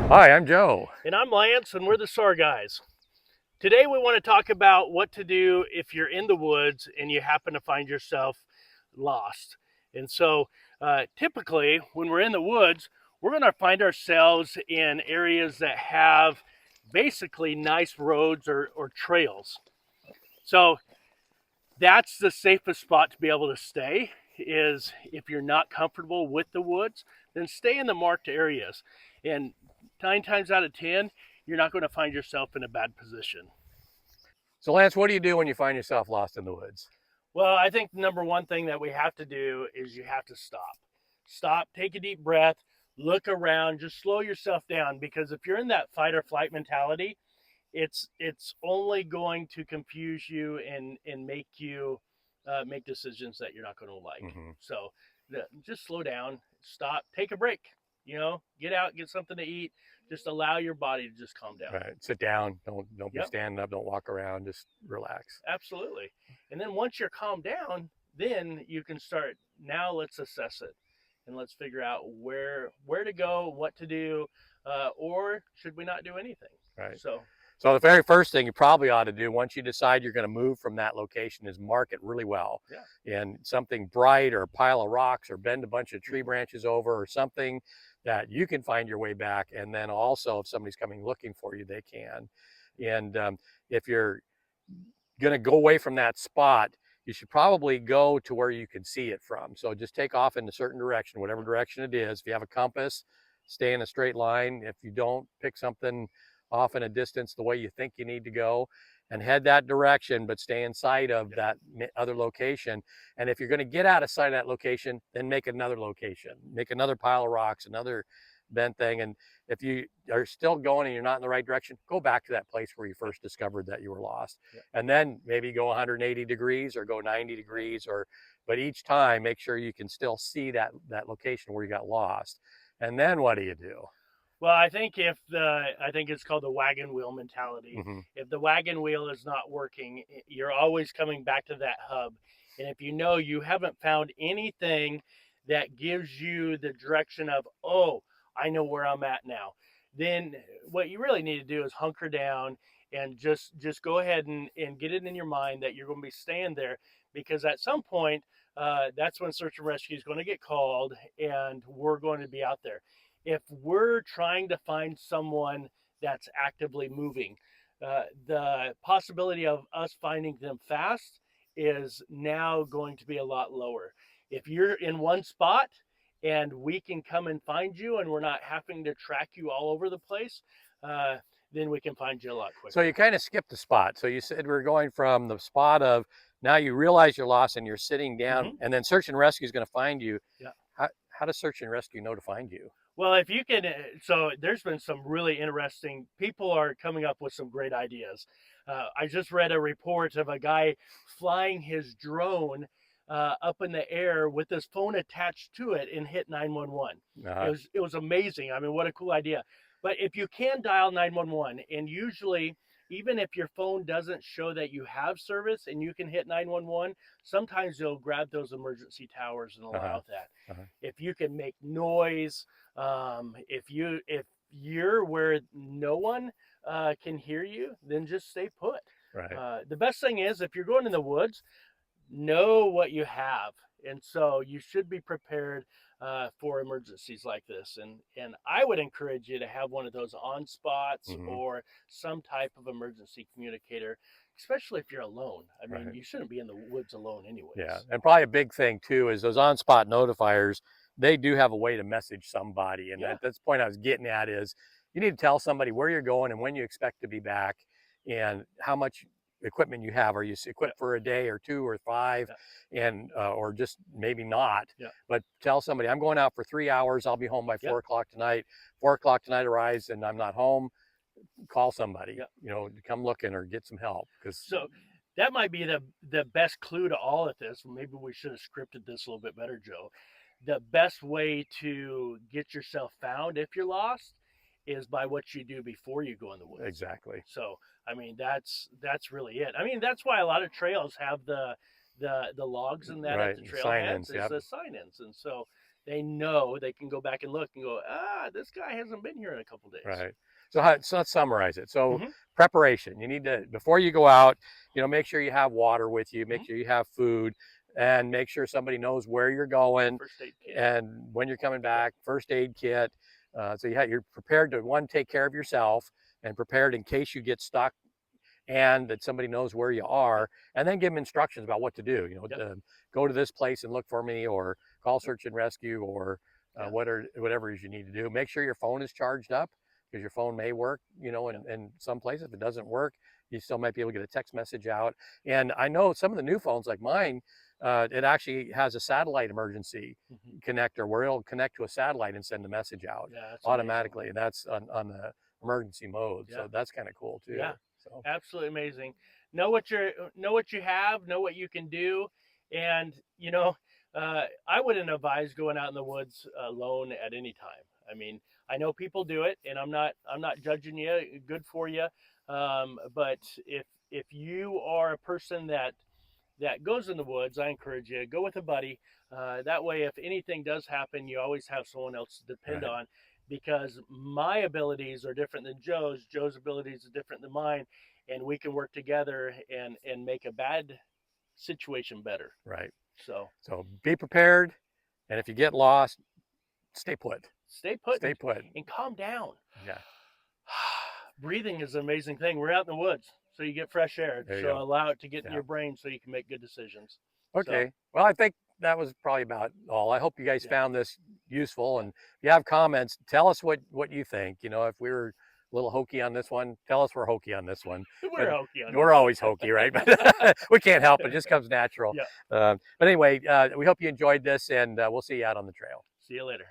Hi, I'm Joe. And I'm Lance, and we're the SAR Guys. Today, we want to talk about what to do if you're in the woods and you happen to find yourself lost. And so, typically, when we're in the woods, we're going to find ourselves in areas that have basically nice roads or trails. So, that's the safest spot to be able to stay. Is if you're not comfortable with the woods, then stay in the marked areas. And 9 times out of 10, you're not going to find yourself in a bad position. So, Lance, what do you do when you find yourself lost in the woods? Well, I think the number one thing that we have to do is you have to stop. Stop, take a deep breath, look around, just slow yourself down, because if you're in that fight or flight mentality, it's only going to confuse you and make you make decisions that you're not going to like. Hmm. So just slow down, stop, take a break. Get out, get something to eat. Just allow your body to just calm down. Right. Sit down. Don't be Yep, standing up. Don't walk around. Just relax. absolutely. And then once you're calmed down, then you can start. Now let's assess it, and let's figure out where to go, what to do, or should we not do anything? Right. So So, the very first thing you probably ought to do once you decide you're going to move from that location is mark it really well. yeah. And something bright or a pile of rocks or bend a bunch of tree Mm-hmm. branches over or something that you can find your way back. And then also, if somebody's coming looking for you, they can. And if you're going to go away from that spot, you should probably go to where you can see it from. So just take off in a certain direction, whatever direction it is. If you have a compass, stay in a straight line. If you don't, pick something off in a distance the way you think you need to go and head that direction, but stay in sight of Yeah. that other location. And if you're going to get out of sight of that location, then make another location, make another pile of rocks, another bent thing. And if you are still going and you're not in the right direction, go back to that place where you first discovered that you were lost. Yeah. And then maybe go 180 degrees or go 90 degrees or, but each time make sure you can still see that location where you got lost. And then what do you do? Well, I think it's called the wagon wheel mentality. Mm-hmm. If the wagon wheel is not working, you're always coming back to that hub. And if you know you haven't found anything that gives you the direction of, oh, I know where I'm at now, then what you really need to do is hunker down and just go ahead and get it in your mind that you're going to be staying there, because at some point, that's when search and rescue is going to get called and we're going to be out there. If we're trying to find someone that's actively moving, the possibility of us finding them fast is now going to be a lot lower. If you're in one spot and we can come and find you and we're not having to track you all over the place, uh, then we can find you a lot So quicker. you kind of skipped the spot. So you said we're going from the spot of now you realize you're lost and you're sitting down, Mm-hmm. and then search and rescue is going to find you. Yeah. How does search and rescue know to find you? Well, if you can, so there's been some really interesting people are coming up with some great ideas. I just read a report of a guy flying his drone up in the air with his phone attached to it and hit 911. Uh-huh. It was amazing. I mean, what a cool idea. But if you can dial 911, and usually, even if your phone doesn't show that you have service and you can hit 911, sometimes they'll grab those emergency towers and Uh-huh. allow that. Uh-huh. If you can make noise, if you're where no one can hear you, then just stay put. Right. The best thing is if you're going in the woods, know what you have, and so you should be prepared for emergencies like this. And I would encourage you to have one of those on spots Mm-hmm. or some type of emergency communicator, especially if you're alone. I mean, Right. you shouldn't be in the woods alone, Yeah, anyways. and probably a big thing too is those on-spot notifiers. They do have a way to message somebody, and Yeah, that's the point I was getting at is you need to tell somebody where you're going and when you expect to be back, and how much equipment you have. Are you yeah, equipped for a day or two or five, yeah, and or just maybe not? yeah, But tell somebody I'm going out for 3 hours. I'll be home by yeah, 4 o'clock tonight. 4 o'clock tonight arrives, and I'm not home. Call somebody, yeah. to come looking or get some help because. So that might be the best clue to all of this. Maybe we should have scripted this a little bit better, Joe. The best way to get yourself found if you're lost is by what you do before you go in the woods. Exactly. So I mean that's really it. I mean that's why a lot of trails have the logs and that at Right. the Sign trailheads ins. is Yep. the sign-ins, and so they know they can go back and look and go, ah, this guy hasn't been here in a couple days. Right. So let's summarize it. So Mm-hmm. preparation, you need to, before you go out, make sure you have water with you, make Mm-hmm. sure you have food, and make sure somebody knows where you're going First aid kit. and when you're coming back, first aid kit. So you're prepared to, one, take care of yourself, and prepared in case you get stuck, and that somebody knows where you are, and then give them instructions about what to do. Yep. Go to this place and look for me, or call search and rescue, or Yeah. whatever it is you need to do. Make sure your phone is charged up, because your phone may work, in some places. If it doesn't work, you still might be able to get a text message out. And I know some of the new phones like mine, it actually has a satellite emergency Mm-hmm. connector where it'll connect to a satellite and send a message out automatically. And that's on the emergency mode. Yeah. So that's kind of cool too. Yeah. So Absolutely amazing. Know what you have, know what you can do, and I wouldn't advise going out in the woods alone at any time. I mean, I know people do it, and I'm not judging you. Good for you, but if you are a person that goes in the woods, I encourage you go with a buddy. That way, if anything does happen, you always have someone else to depend right. on. Because my abilities are different than Joe's. Joe's abilities are different than mine, and we can work together and make a bad situation better. Right. So be prepared, and if you get lost, stay put. stay put Stay put. and calm down. Yeah. Breathing is an amazing thing. We're out in the woods, so you get fresh air. There you So go. allow it to get in Yeah. your brain so you can make good decisions. Okay. Well, I think that was probably about all. I hope you guys Yeah. found this useful. Yeah. And if you have comments, tell us what you think. If we were a little hokey on this one, tell us we're hokey on this one. We're hokey on We're always hokey, right? But we can't help it. It just comes natural. Yeah. But anyway, we hope you enjoyed this, and we'll see you out on the trail. See you later.